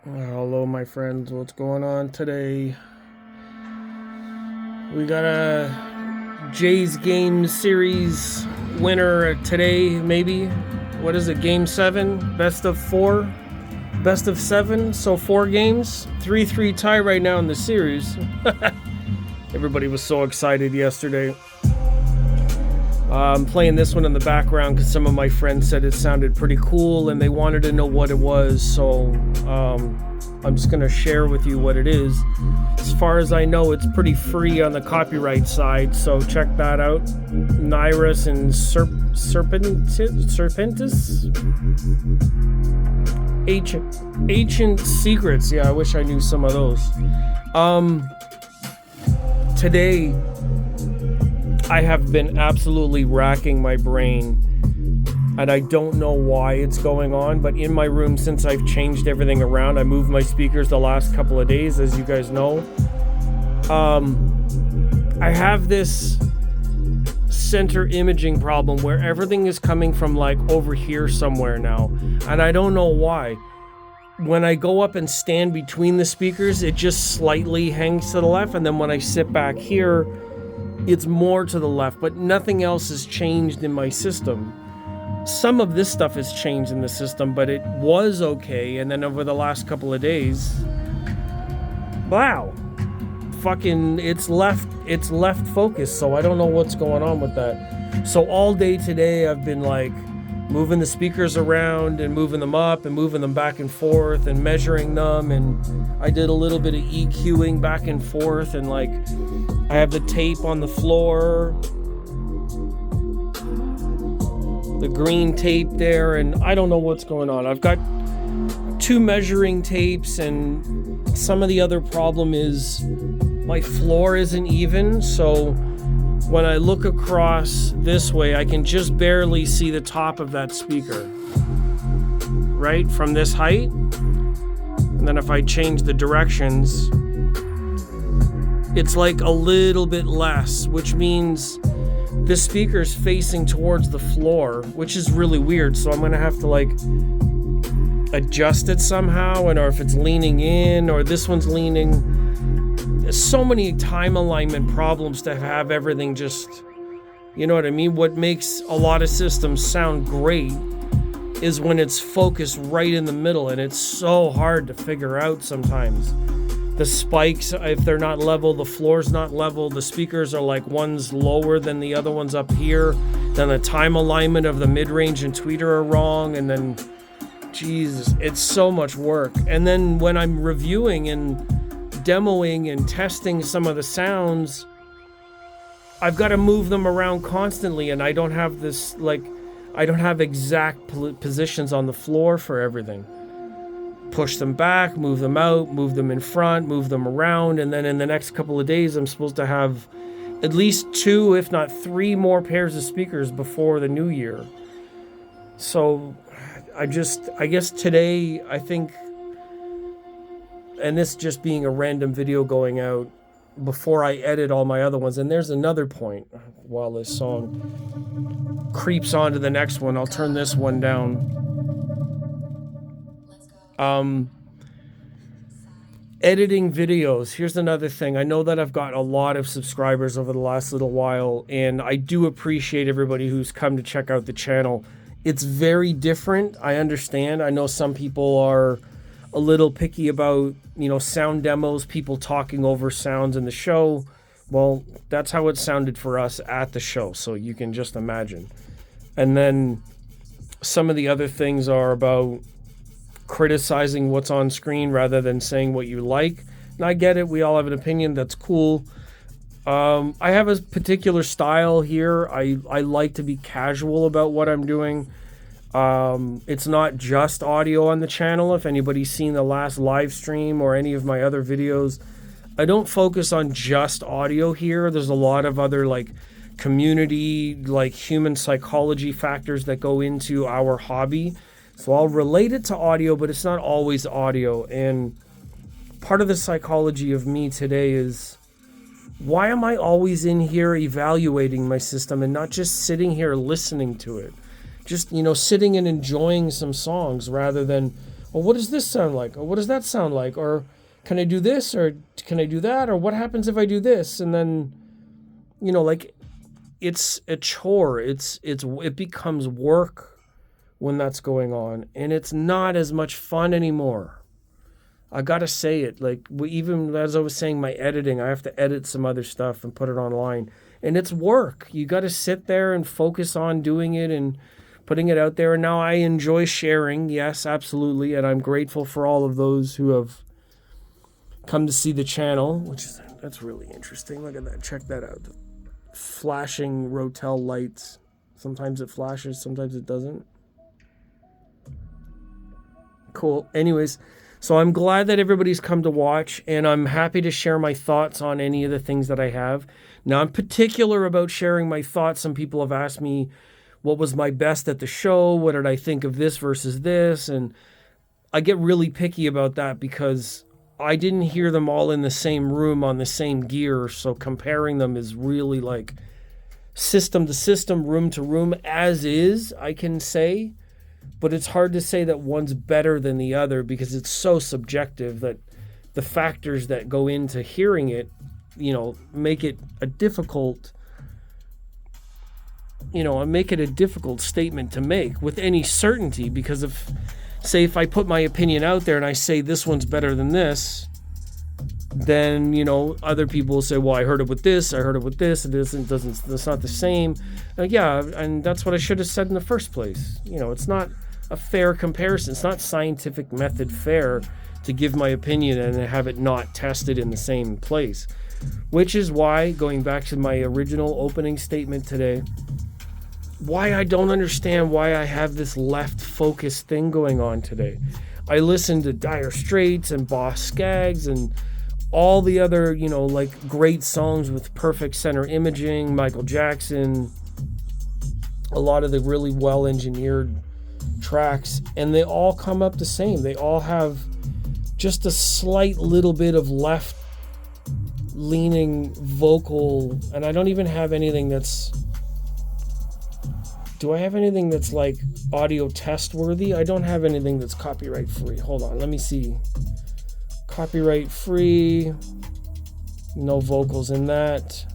Hello, my friends. What's going on today? We got a Jays Game Series winner today, maybe. What is it? Game 7? Best of 4? Best of 7? So 4 games? 3-3 tie right now in the series. Everybody was so excited yesterday. I'm playing this one in the background because some of my friends said it sounded pretty cool and they wanted to know what it was, so I'm just going to share with you what it is. As far as I know, it's pretty free on the copyright side, so check that out. Nyrus and Serpentis? Ancient Secrets. Yeah, I wish I knew some of those. Today I have been absolutely racking my brain, and I don't know why it's going on, but in my room, since I've changed everything around, I moved my speakers the last couple of days, as you guys know. I have this center imaging problem where everything is coming from like over here somewhere now, and I don't know why. When I go up and stand between the speakers, it just slightly hangs to the left, and then when I sit back here, it's more to the left, but nothing else has changed in my system. Some of this stuff has changed in the system, but it was okay, and then over the last couple of days, wow, fucking it's left focus, so I don't know what's going on with that. So all day today I've been like moving the speakers around and moving them up and moving them back and forth and measuring them, and I did a little bit of EQing back and forth, and like I have the tape on the floor, the green tape there, and I don't know what's going on. I've got 2 measuring tapes, and some of the other problem is my floor isn't even, so when I look across this way, I can just barely see the top of that speaker, right, from this height. And then if I change the directions, it's like a little bit less, which means the speaker's facing towards the floor, which is really weird. So I'm gonna have to like adjust it somehow, and or if it's leaning in or this one's leaning. There's so many time alignment problems to have everything just, you know what I mean? What makes a lot of systems sound great is when it's focused right in the middle, and it's so hard to figure out sometimes. The spikes, if they're not level, the floor's not level, the speakers are like one's lower than the other one's up here, then the time alignment of the mid-range and tweeter are wrong, and then, Jesus, it's so much work. And then when I'm reviewing and demoing and testing some of the sounds, I've got to move them around constantly, and I don't have this, like, I don't have exact positions on the floor for everything. Push them back, move them out, move them in front, move them around, and then in the next couple of days I'm supposed to have at least 2, if not 3 more pairs of speakers before the new year. So I guess today, I think, and this just being a random video going out before I edit all my other ones, and there's another point while this song creeps on to the next one. I'll turn this one down. Editing videos. Here's another thing. I know that I've got a lot of subscribers over the last little while, and I do appreciate everybody who's come to check out the channel. It's very different. I understand. I know some people are a little picky about, you know, sound demos, people talking over sounds in the show. Well, that's how it sounded for us at the show, so you can just imagine. And then some of the other things are about criticizing what's on screen rather than saying what you like. And I get it, we all have an opinion, that's cool. I have a particular style here. I like to be casual about what I'm doing. It's not just audio on the channel. If anybody's seen the last live stream or any of my other videos, I don't focus on just audio here. There's a lot of other like community, like human psychology factors that go into our hobby. So I'll relate it to audio, but it's not always audio. And part of the psychology of me today is, why am I always in here evaluating my system and not just sitting here listening to it? Just, you know, sitting and enjoying some songs rather than Well, what does this sound like? Or what does that sound like? Or can I do this? Or can I do that? Or what happens if I do this? And then, like, it's a chore. It becomes work when that's going on. And it's not as much fun anymore. I gotta say it. Like, even as I was saying, my editing, I have to edit some other stuff and put it online. And it's work. You gotta sit there and focus on doing it and putting it out there. And now I enjoy sharing. Yes, absolutely. And I'm grateful for all of those who have come to see the channel, that's really interesting. Look at that. Check that out. The flashing Rotel lights. Sometimes it flashes, sometimes it doesn't. Cool. Anyways, so I'm glad that everybody's come to watch, and I'm happy to share my thoughts on any of the things that I have. Now, I'm particular about sharing my thoughts. Some people have asked me what was my best at the show, what did I think of this versus this, and I get really picky about that because I didn't hear them all in the same room on the same gear, so comparing them is really like system to system, room to room, as is, I can say. But it's hard to say that one's better than the other because it's so subjective that the factors that go into hearing it, make it a difficult, statement to make with any certainty. Because if I put my opinion out there and I say this one's better than this, then, other people will say, well, I heard it with this, and it's not the same. Yeah, and that's what I should have said in the first place. It's not a fair comparison. It's not scientific method fair to give my opinion and have it not tested in the same place. Which is why, going back to my original opening statement today, why I don't understand why I have this left focus thing going on today. I listened to Dire Straits and Boss Skaggs and all the other, great songs with perfect center imaging, Michael Jackson, a lot of the really well-engineered tracks, and they all come up the same. They all have just a slight little bit of left-leaning vocal, and I don't even have anything that's... Do I have anything that's like audio test worthy? I don't have anything that's copyright free. Hold on, let me see. Copyright free. No vocals in that.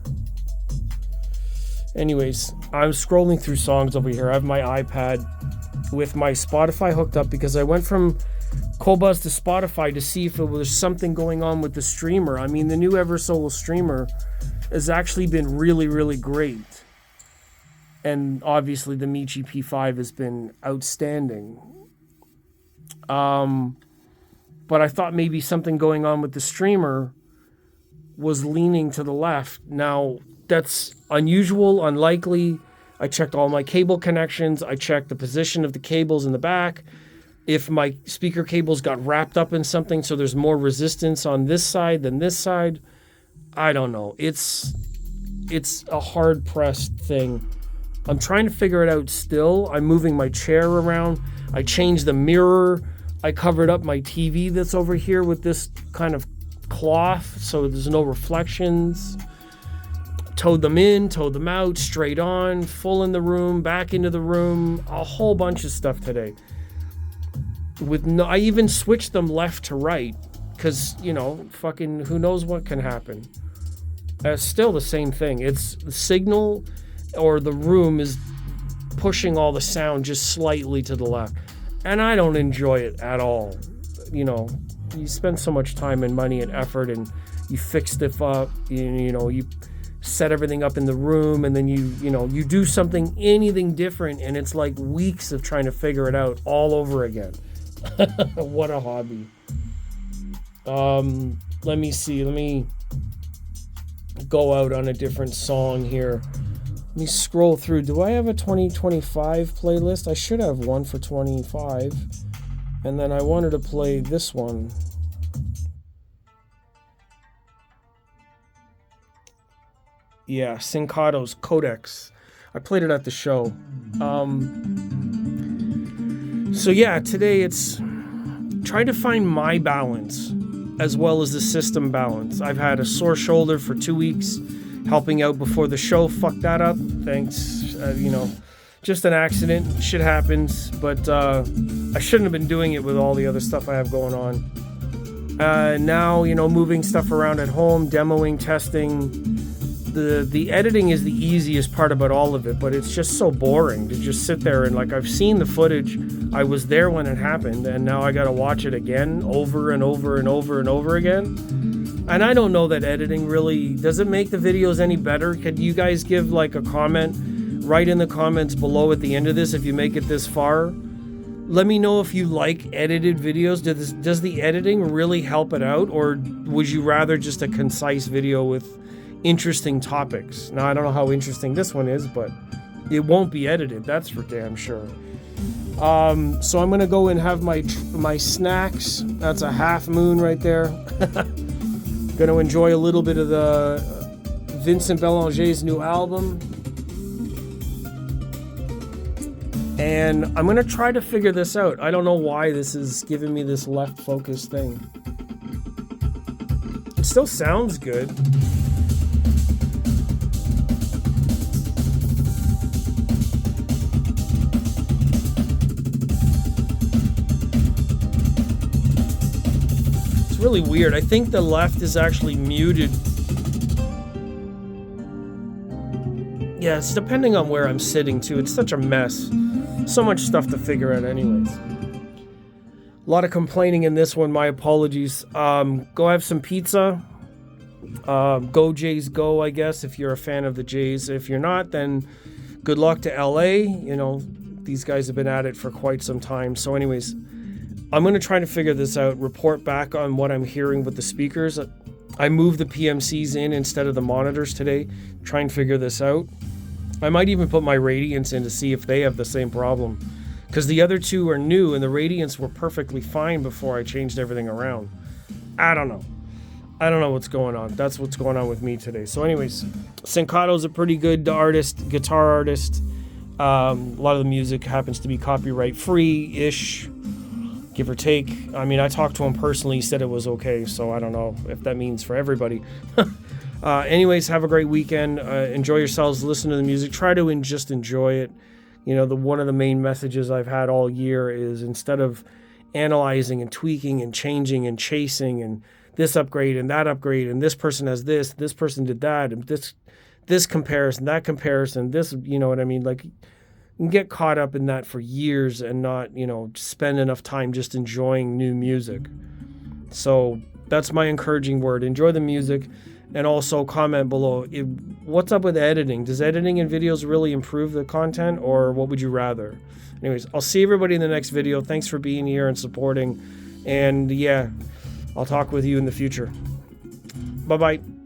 Anyways, I'm scrolling through songs over here. I have my iPad with my Spotify hooked up because I went from Qobuz to Spotify to see if there was something going on with the streamer. I mean, the new Eversolo streamer has actually been really, really great. And obviously the Michi P5 has been outstanding. But I thought maybe something going on with the streamer was leaning to the left. Now, that's unusual, unlikely. I checked all my cable connections. I checked the position of the cables in the back. If my speaker cables got wrapped up in something so there's more resistance on this side than this side, I don't know. It's a hard-pressed thing. I'm trying to figure it out still. I'm moving my chair around. I changed the mirror. I covered up my TV that's over here with this kind of cloth so there's no reflections. Towed them in, towed them out, straight on, full in the room, back into the room, a whole bunch of stuff today. I even switched them left to right because, fucking who knows what can happen. Still the same thing. It's the signal or the room is pushing all the sound just slightly to the left. And I don't enjoy it at all. You spend so much time and money and effort and you fix stuff up, you set everything up in the room and then you do anything different and it's like weeks of trying to figure it out all over again. What a hobby. Let me see. Let me go out on a different song here. Let me scroll through. Do I have a 2025 playlist? I should have one for 25. And then I wanted to play this one. Yeah, Sincato's Codex. I played it at the show. So yeah, today it's trying to find my balance as well as the system balance. I've had a sore shoulder for 2 weeks. Helping out before the show fucked that up. Thanks. Just an accident. Shit happens. But I shouldn't have been doing it with all the other stuff I have going on. Now, you know, moving stuff around at home, demoing, testing. The editing is the easiest part about all of it, but it's just so boring to just sit there and, like, I've seen the footage. I was there when it happened, and now I gotta watch it again over and over and over and over again. And I don't know that editing really, does it make the videos any better? Could you guys give like a comment? Write in the comments below at the end of this if you make it this far. Let me know if you like edited videos. Does the editing really help it out, or would you rather just a concise video with interesting topics? Now, I don't know how interesting this one is, but it won't be edited, that's for damn sure. So I'm gonna go and have my snacks. That's a half moon right there. Gonna enjoy a little bit of the Vincent Belanger's new album. And I'm gonna try to figure this out. I don't know why this is giving me this left focus thing. It still sounds good. It's really weird. I think the left is actually muted. Yeah, it's depending on where I'm sitting too. It's such a mess. So much stuff to figure out anyways. A lot of complaining in this one, my apologies. Go have some pizza. Go Jays go, I guess, if you're a fan of the Jays. If you're not, then good luck to LA. You know, these guys have been at it for quite some time. So anyways, I'm going to try to figure this out, report back on what I'm hearing with the speakers. I moved the PMCs in instead of the monitors today, try and figure this out. I might even put my Radiants in to see if they have the same problem, because the other two are new and the Radiants were perfectly fine before I changed everything around. I don't know what's going on. That's what's going on with me today. So anyways, Sincato's a pretty good artist, guitar artist. A lot of the music happens to be copyright free-ish, give or take. I mean, I talked to him personally, he said it was okay, so I don't know if that means for everybody. Anyways, have a great weekend. Enjoy yourselves, listen to the music, try to just enjoy it. You know, one of the main messages I've had all year is, instead of analyzing and tweaking and changing and chasing and this upgrade and that upgrade and this person has this person did that, and this comparison, that comparison, this, you know what I mean? Like, you can get caught up in that for years and not, you know, spend enough time just enjoying new music. So that's my encouraging word. Enjoy the music. And also comment below, what's up with editing? Does editing in videos really improve the content, or what would you rather? Anyways, I'll see everybody in the next video. Thanks for being here and supporting. And yeah, I'll talk with you in the future. Bye-bye.